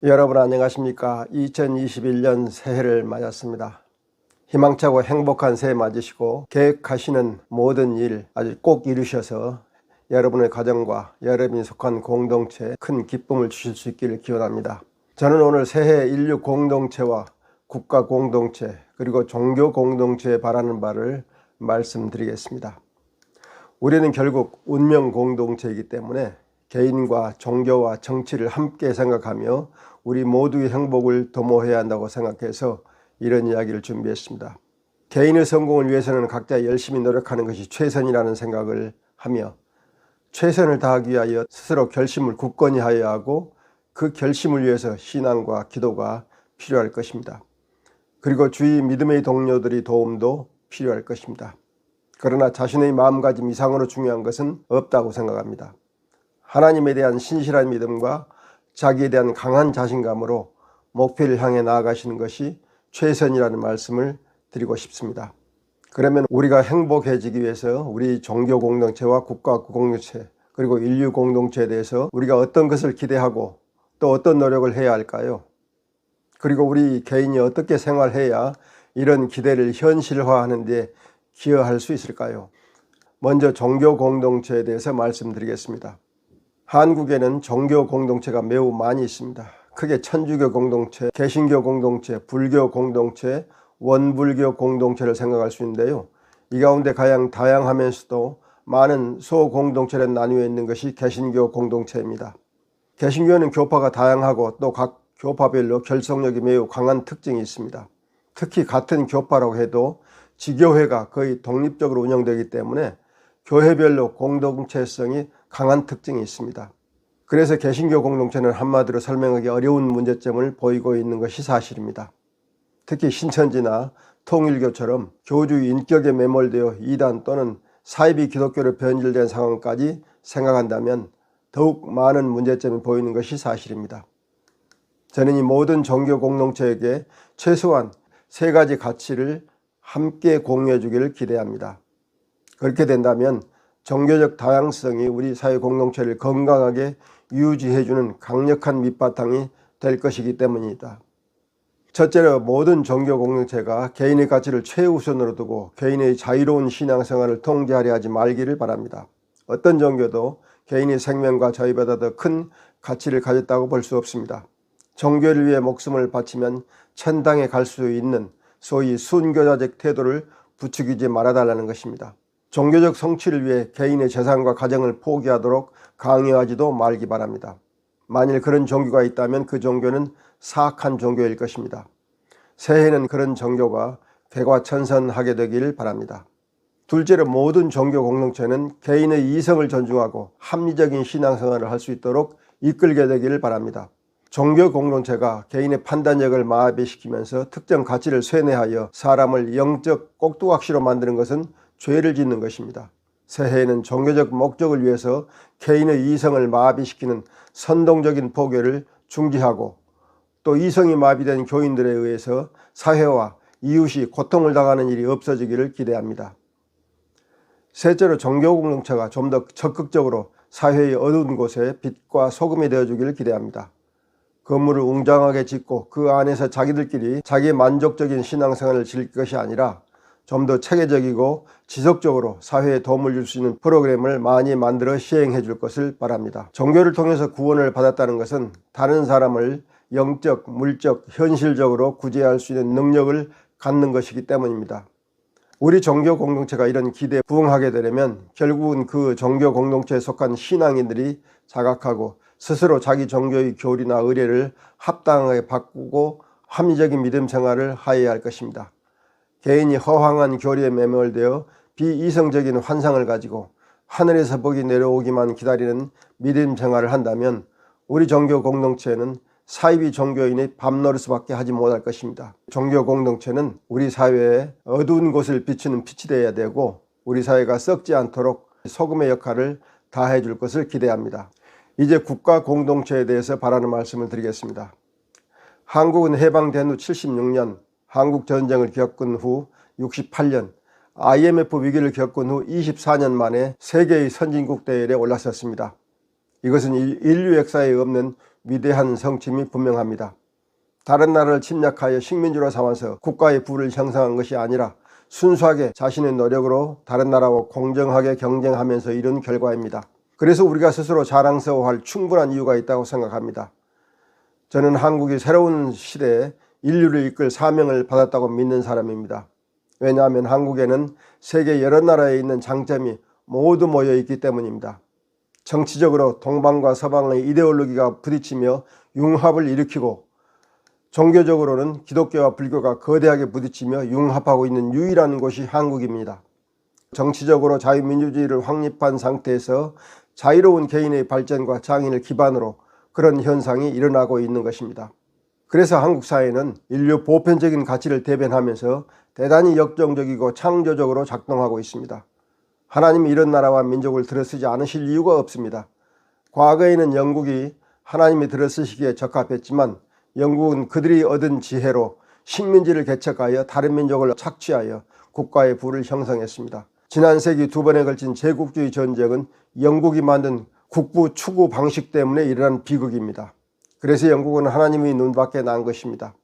여러분 안녕하십니까? 2021년 새해를 맞았습니다. 희망차고 행복한 새해 맞으시고 계획하시는 모든 일 아주 꼭 이루셔서 여러분의 가정과 여러분이 속한 공동체에 큰 기쁨을 주실 수 있기를 기원합니다. 저는 오늘 새해 인류 공동체와 국가 공동체 그리고 종교 공동체에 바라는 바를 말씀드리겠습니다. 우리는 결국 운명 공동체이기 때문에 개인과 종교와 정치를 함께 생각하며 우리 모두의 행복을 도모해야 한다고 생각해서 이런 이야기를 준비했습니다. 개인의 성공을 위해서는 각자 열심히 노력하는 것이 최선이라는 생각을 하며 최선을 다하기 위하여 스스로 결심을 굳건히 하여야 하고 그 결심을 위해서 신앙과 기도가 필요할 것입니다. 그리고 주위 믿음의 동료들의 도움도 필요할 것입니다. 그러나 자신의 마음가짐 이상으로 중요한 것은 없다고 생각합니다. 하나님에 대한 신실한 믿음과 자기에 대한 강한 자신감으로 목표를 향해 나아가시는 것이 최선이라는 말씀을 드리고 싶습니다. 그러면 우리가 행복해지기 위해서 우리 종교 공동체와 국가 공동체 그리고 인류 공동체에 대해서 우리가 어떤 것을 기대하고 또 어떤 노력을 해야 할까요? 그리고 우리 개인이 어떻게 생활해야 이런 기대를 현실화하는 데 기여할 수 있을까요? 먼저 종교 공동체에 대해서 말씀드리겠습니다. 한국에는 종교 공동체가 매우 많이 있습니다. 크게 천주교 공동체, 개신교 공동체, 불교 공동체, 원불교 공동체를 생각할 수 있는데요. 이 가운데 가장 다양하면서도 많은 소공동체로 나뉘어 있는 것이 개신교 공동체입니다. 개신교는 교파가 다양하고 또 각 교파별로 결속력이 매우 강한 특징이 있습니다. 특히 같은 교파라고 해도 지교회가 거의 독립적으로 운영되기 때문에 교회별로 공동체성이 강한 특징이 있습니다. 그래서 개신교 공동체는 한마디로 설명하기 어려운 문제점을 보이고 있는 것이 사실입니다. 특히 신천지나 통일교처럼 교주의 인격에 매몰되어 이단 또는 사이비 기독교로 변질된 상황까지 생각한다면 더욱 많은 문제점이 보이는 것이 사실입니다. 저는 이 모든 종교 공동체에게 최소한 세 가지 가치를 함께 공유해 주기를 기대합니다. 그렇게 된다면 종교적 다양성이 우리 사회 공동체를 건강하게 유지해주는 강력한 밑바탕이 될 것이기 때문입니다. 첫째로 모든 종교 공동체가 개인의 가치를 최우선으로 두고 개인의 자유로운 신앙생활을 통제하려 하지 말기를 바랍니다. 어떤 종교도 개인의 생명과 자유보다 더 큰 가치를 가졌다고 볼 수 없습니다. 종교를 위해 목숨을 바치면 천당에 갈 수 있는 소위 순교자적 태도를 부추기지 말아달라는 것입니다. 종교적 성취를 위해 개인의 재산과 가정을 포기하도록 강요하지도 말기 바랍니다. 만일 그런 종교가 있다면 그 종교는 사악한 종교일 것입니다. 새해에는 그런 종교가 개과천선하게 되기를 바랍니다. 둘째로 모든 종교 공동체는 개인의 이성을 존중하고 합리적인 신앙생활을 할 수 있도록 이끌게 되기를 바랍니다. 종교 공동체가 개인의 판단력을 마비시키면서 특정 가치를 쇠뇌하여 사람을 영적 꼭두각시로 만드는 것은 죄를 짓는 것입니다. 새해에는 종교적 목적을 위해서 개인의 이성을 마비시키는 선동적인 포교를 중지하고 또 이성이 마비된 교인들에 의해서 사회와 이웃이 고통을 당하는 일이 없어지기를 기대합니다. 셋째로 종교 공동체가 좀 더 적극적으로 사회의 어두운 곳에 빛과 소금이 되어주기를 기대합니다. 건물을 웅장하게 짓고 그 안에서 자기들끼리 자기의 만족적인 신앙생활을 즐길 것이 아니라 좀 더 체계적이고 지속적으로 사회에 도움을 줄 수 있는 프로그램을 많이 만들어 시행해 줄 것을 바랍니다. 종교를 통해서 구원을 받았다는 것은 다른 사람을 영적, 물적, 현실적으로 구제할 수 있는 능력을 갖는 것이기 때문입니다. 우리 종교 공동체가 이런 기대에 부응하게 되려면 결국은 그 종교 공동체에 속한 신앙인들이 자각하고 스스로 자기 종교의 교리나 의례를 합당하게 바꾸고 합리적인 믿음 생활을 하여야 할 것입니다. 개인이 허황한 교리에 매몰되어 비이성적인 환상을 가지고 하늘에서 복이 내려오기만 기다리는 믿음 생활을 한다면 우리 종교 공동체는 사이비 종교인의 밤노릇밖에 하지 못할 것입니다. 종교 공동체는 우리 사회에 어두운 곳을 비추는 빛이 되어야 되고 우리 사회가 썩지 않도록 소금의 역할을 다해 줄 것을 기대합니다. 이제 국가 공동체에 대해서 바라는 말씀을 드리겠습니다. 한국은 해방된 후 76년 한국전쟁을 겪은 후 68년 IMF 위기를 겪은 후 24년 만에 세계의 선진국 대열에 올랐었습니다. 이것은 인류 역사에 없는 위대한 성취임이 분명합니다. 다른 나라를 침략하여 식민지로 삼아서 국가의 부를 형성한 것이 아니라 순수하게 자신의 노력으로 다른 나라와 공정하게 경쟁하면서 이룬 결과입니다. 그래서 우리가 스스로 자랑스러워할 충분한 이유가 있다고 생각합니다. 저는 한국이 새로운 시대에 인류를 이끌 사명을 받았다고 믿는 사람입니다. 왜냐하면 한국에는 세계 여러 나라에 있는 장점이 모두 모여 있기 때문입니다. 정치적으로 동방과 서방의 이데올로기가 부딪히며 융합을 일으키고, 종교적으로는 기독교와 불교가 거대하게 부딪히며 융합하고 있는 유일한 곳이 한국입니다. 정치적으로 자유민주주의를 확립한 상태에서 자유로운 개인의 발전과 장인을 기반으로 그런 현상이 일어나고 있는 것입니다. 그래서 한국 사회는 인류 보편적인 가치를 대변하면서 대단히 역동적이고 창조적으로 작동하고 있습니다. 하나님이 이런 나라와 민족을 들어쓰지 않으실 이유가 없습니다. 과거에는 영국이 하나님이 들어쓰시기에 적합했지만 영국은 그들이 얻은 지혜로 식민지를 개척하여 다른 민족을 착취하여 국가의 부를 형성했습니다. 지난 세기 2번에 걸친 제국주의 전쟁은 영국이 만든 국부 추구 방식 때문에 일어난 비극입니다. 그래서 영국은 하나님의 눈밖에 난 것입니다.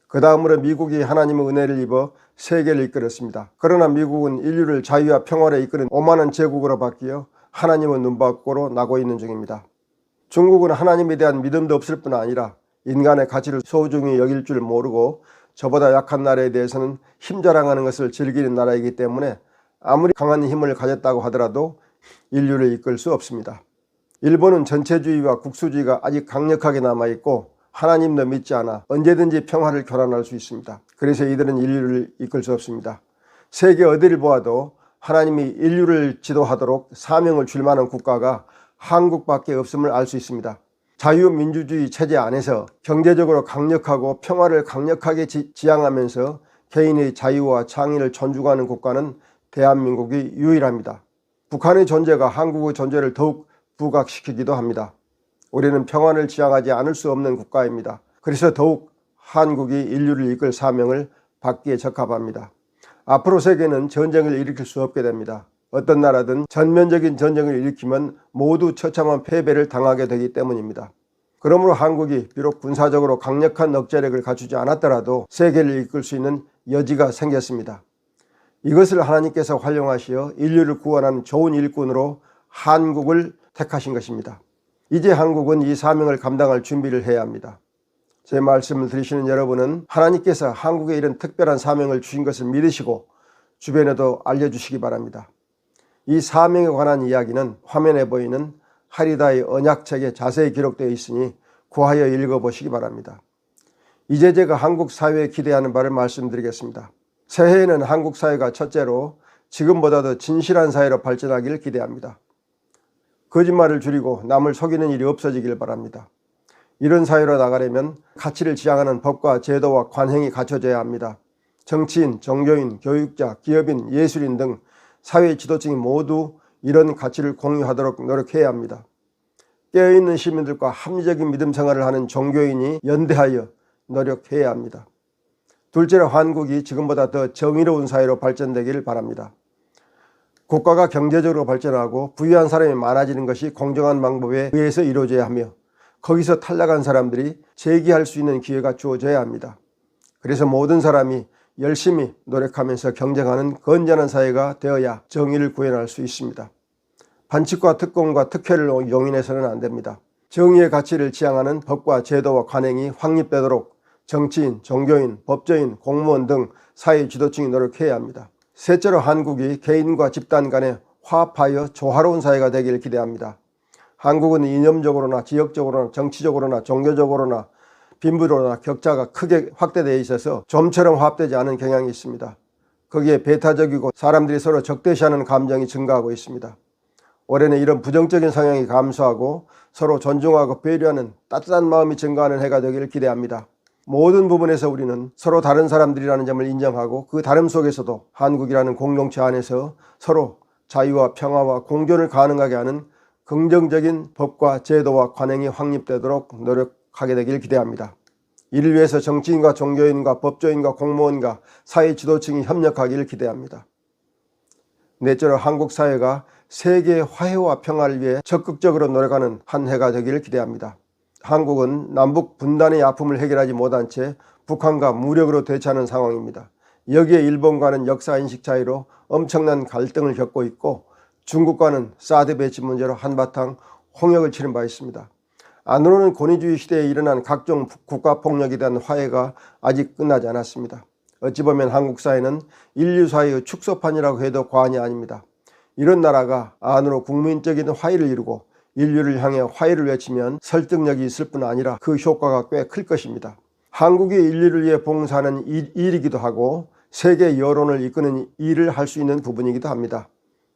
그 다음으로 미국이 하나님의 은혜를 입어 세계를 이끌었습니다. 그러나 미국은 인류를 자유와 평화로 이끄는 오만한 제국으로 바뀌어 하나님의 눈밖으로 나고 있는 중입니다. 중국은 하나님에 대한 믿음도 없을 뿐 아니라 인간의 가치를 소중히 여길 줄 모르고 저보다 약한 나라에 대해서는 힘자랑하는 것을 즐기는 나라이기 때문에 아무리 강한 힘을 가졌다고 하더라도 인류를 이끌 수 없습니다. 일본은 전체주의와 국수주의가 아직 강력하게 남아있고 하나님도 믿지 않아 언제든지 평화를 교란할 수 있습니다. 그래서 이들은 인류를 이끌 수 없습니다. 세계 어디를 보아도 하나님이 인류를 지도하도록 사명을 줄 만한 국가가 한국밖에 없음을 알 수 있습니다. 자유민주주의 체제 안에서 경제적으로 강력하고 평화를 강력하게 지향하면서 개인의 자유와 창의를 존중하는 국가는 대한민국이 유일합니다. 북한의 존재가 한국의 존재를 더욱 부각시키기도 합니다. 우리는 평화를 지향하지 않을 수 없는 국가입니다. 그래서 더욱 한국이 인류를 이끌 사명을 받기에 적합합니다. 앞으로 세계는 전쟁을 일으킬 수 없게 됩니다. 어떤 나라든 전면적인 전쟁을 일으키면 모두 처참한 패배를 당하게 되기 때문입니다. 그러므로 한국이 비록 군사적으로 강력한 억제력을 갖추지 않았더라도 세계를 이끌 수 있는 여지가 생겼습니다. 이것을 하나님께서 활용하시어 인류를 구원하는 좋은 일꾼으로 한국을 택하신 것입니다. 이제 한국은 이 사명을 감당할 준비를 해야 합니다. 제 말씀을 들으시는 여러분은 하나님께서 한국에 이런 특별한 사명을 주신 것을 믿으시고 주변에도 알려주시기 바랍니다. 이 사명에 관한 이야기는 화면에 보이는 하리다의 언약책에 자세히 기록되어 있으니 구하여 읽어보시기 바랍니다. 이제 제가 한국 사회에 기대하는 바를 말씀드리겠습니다. 새해에는 한국 사회가 첫째로 지금보다도 진실한 사회로 발전하기를 기대합니다. 거짓말을 줄이고 남을 속이는 일이 없어지길 바랍니다. 이런 사회로 나가려면 가치를 지향하는 법과 제도와 관행이 갖춰져야 합니다. 정치인, 종교인, 교육자, 기업인, 예술인 등 사회 지도층이 모두 이런 가치를 공유하도록 노력해야 합니다. 깨어있는 시민들과 합리적인 믿음 생활을 하는 종교인이 연대하여 노력해야 합니다. 둘째로 한국이 지금보다 더 정의로운 사회로 발전되기를 바랍니다. 국가가 경제적으로 발전하고 부유한 사람이 많아지는 것이 공정한 방법에 의해서 이루어져야 하며 거기서 탈락한 사람들이 재기할 수 있는 기회가 주어져야 합니다. 그래서 모든 사람이 열심히 노력하면서 경쟁하는 건전한 사회가 되어야 정의를 구현할 수 있습니다. 반칙과 특권과 특혜를 용인해서는 안 됩니다. 정의의 가치를 지향하는 법과 제도와 관행이 확립되도록 정치인, 종교인, 법조인, 공무원 등 사회 지도층이 노력해야 합니다. 셋째로 한국이 개인과 집단 간에 화합하여 조화로운 사회가 되기를 기대합니다. 한국은 이념적으로나 지역적으로나 정치적으로나 종교적으로나 빈부로나 격차가 크게 확대되어 있어서 좀처럼 화합되지 않은 경향이 있습니다. 거기에 배타적이고 사람들이 서로 적대시하는 감정이 증가하고 있습니다. 올해는 이런 부정적인 성향이 감소하고 서로 존중하고 배려하는 따뜻한 마음이 증가하는 해가 되기를 기대합니다. 모든 부분에서 우리는 서로 다른 사람들이라는 점을 인정하고 그 다름 속에서도 한국이라는 공동체 안에서 서로 자유와 평화와 공존을 가능하게 하는 긍정적인 법과 제도와 관행이 확립되도록 노력하게 되길 기대합니다. 이를 위해서 정치인과 종교인과 법조인과 공무원과 사회 지도층이 협력하기를 기대합니다. 넷째로 한국 사회가 세계의 화해와 평화를 위해 적극적으로 노력하는 한 해가 되기를 기대합니다. 한국은 남북 분단의 아픔을 해결하지 못한 채 북한과 무력으로 대치하는 상황입니다. 여기에 일본과는 역사인식 차이로 엄청난 갈등을 겪고 있고 중국과는 사드 배치 문제로 한바탕 홍역을 치른 바 있습니다. 안으로는 권위주의 시대에 일어난 각종 국가폭력에 대한 화해가 아직 끝나지 않았습니다. 어찌 보면 한국 사회는 인류 사회의 축소판이라고 해도 과언이 아닙니다. 이런 나라가 안으로 국민적인 화해를 이루고 인류를 향해 화해를 외치면 설득력이 있을 뿐 아니라 그 효과가 꽤 클 것입니다. 한국이 인류를 위해 봉사하는 일이기도 하고 세계 여론을 이끄는 일을 할 수 있는 부분이기도 합니다.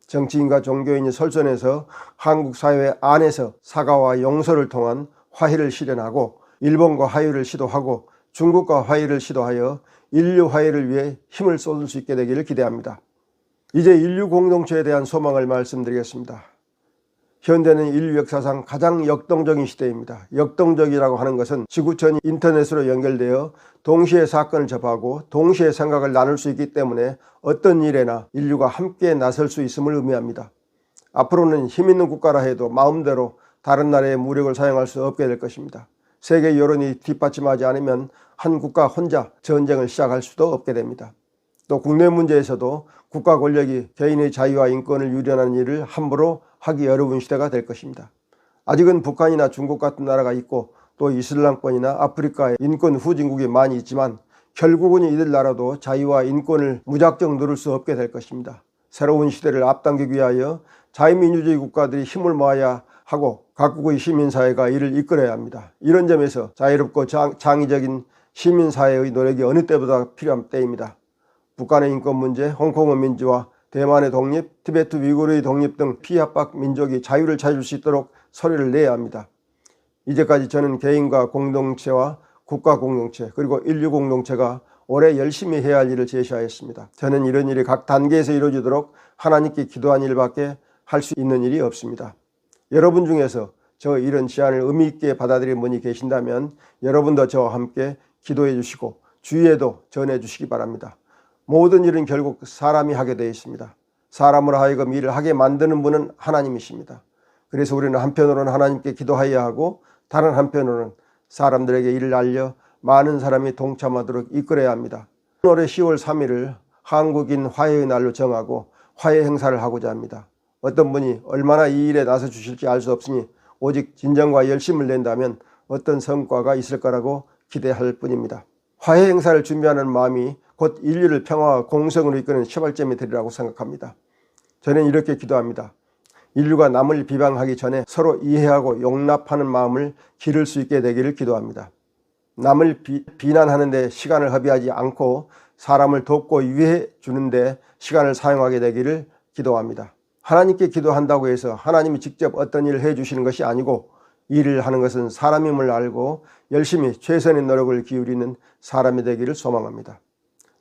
정치인과 종교인이 설전해서 한국 사회 안에서 사과와 용서를 통한 화해를 실현하고 일본과 화해를 시도하고 중국과 화해를 시도하여 인류 화해를 위해 힘을 쏟을 수 있게 되기를 기대합니다. 이제 인류 공동체에 대한 소망을 말씀드리겠습니다. 현대는 인류 역사상 가장 역동적인 시대입니다. 역동적이라고 하는 것은 지구촌이 인터넷으로 연결되어 동시에 사건을 접하고 동시에 생각을 나눌 수 있기 때문에 어떤 일에나 인류가 함께 나설 수 있음을 의미합니다. 앞으로는 힘 있는 국가라 해도 마음대로 다른 나라의 무력을 사용할 수 없게 될 것입니다. 세계 여론이 뒷받침하지 않으면 한 국가 혼자 전쟁을 시작할 수도 없게 됩니다. 또 국내 문제에서도 국가 권력이 개인의 자유와 인권을 유린하는 일을 함부로 하기 어려운 시대가 될 것입니다. 아직은 북한이나 중국 같은 나라가 있고 또 이슬람권이나 아프리카에 인권 후진국이 많이 있지만 결국은 이들 나라도 자유와 인권을 무작정 누릴 수 없게 될 것입니다. 새로운 시대를 앞당기기 위하여 자유민주주의 국가들이 힘을 모아야 하고 각국의 시민사회가 이를 이끌어야 합니다. 이런 점에서 자유롭고 창의적인 시민사회의 노력이 어느 때보다 필요한 때입니다. 북한의 인권 문제, 홍콩의 민주화, 대만의 독립, 티베트 위구르의 독립 등 피압박 민족이 자유를 찾을 수 있도록 소리를 내야 합니다. 이제까지 저는 개인과 공동체와 국가 공동체 그리고 인류 공동체가 올해 열심히 해야 할 일을 제시하였습니다. 저는 이런 일이 각 단계에서 이루어지도록 하나님께 기도한 일밖에 할 수 있는 일이 없습니다. 여러분 중에서 저 이런 제안을 의미 있게 받아들인 분이 계신다면 여러분도 저와 함께 기도해 주시고 주위에도 전해 주시기 바랍니다. 모든 일은 결국 사람이 하게 되어 있습니다. 사람으로 하여금 일을 하게 만드는 분은 하나님이십니다. 그래서 우리는 한편으로는 하나님께 기도해야 하고 다른 한편으로는 사람들에게 일을 알려 많은 사람이 동참하도록 이끌어야 합니다. 올해 10월 3일을 한국인 화해의 날로 정하고 화해 행사를 하고자 합니다. 어떤 분이 얼마나 이 일에 나서 주실지 알 수 없으니 오직 진정과 열심을 낸다면 어떤 성과가 있을 거라고 기대할 뿐입니다. 화해 행사를 준비하는 마음이 곧 인류를 평화와 공성으로 이끄는 시발점이 되리라고 생각합니다. 저는 이렇게 기도합니다. 인류가 남을 비방하기 전에 서로 이해하고 용납하는 마음을 기를 수 있게 되기를 기도합니다. 남을 비난하는 데 시간을 허비하지 않고 사람을 돕고 위해 주는 데 시간을 사용하게 되기를 기도합니다. 하나님께 기도한다고 해서 하나님이 직접 어떤 일을 해주시는 것이 아니고 일을 하는 것은 사람임을 알고 열심히 최선의 노력을 기울이는 사람이 되기를 소망합니다.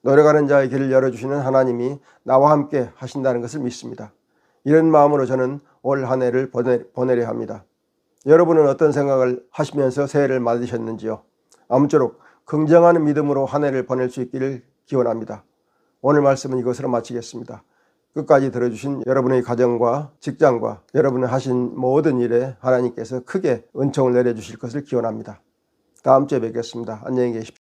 노력하는 자의 길을 열어주시는 하나님이 나와 함께 하신다는 것을 믿습니다. 이런 마음으로 저는 올 한 해를 보내려 합니다. 여러분은 어떤 생각을 하시면서 새해를 맞으셨는지요? 아무쪼록 긍정하는 믿음으로 한 해를 보낼 수 있기를 기원합니다. 오늘 말씀은 이것으로 마치겠습니다. 끝까지 들어주신 여러분의 가정과 직장과 여러분이 하신 모든 일에 하나님께서 크게 은총을 내려주실 것을 기원합니다. 다음 주에 뵙겠습니다. 안녕히 계십시오.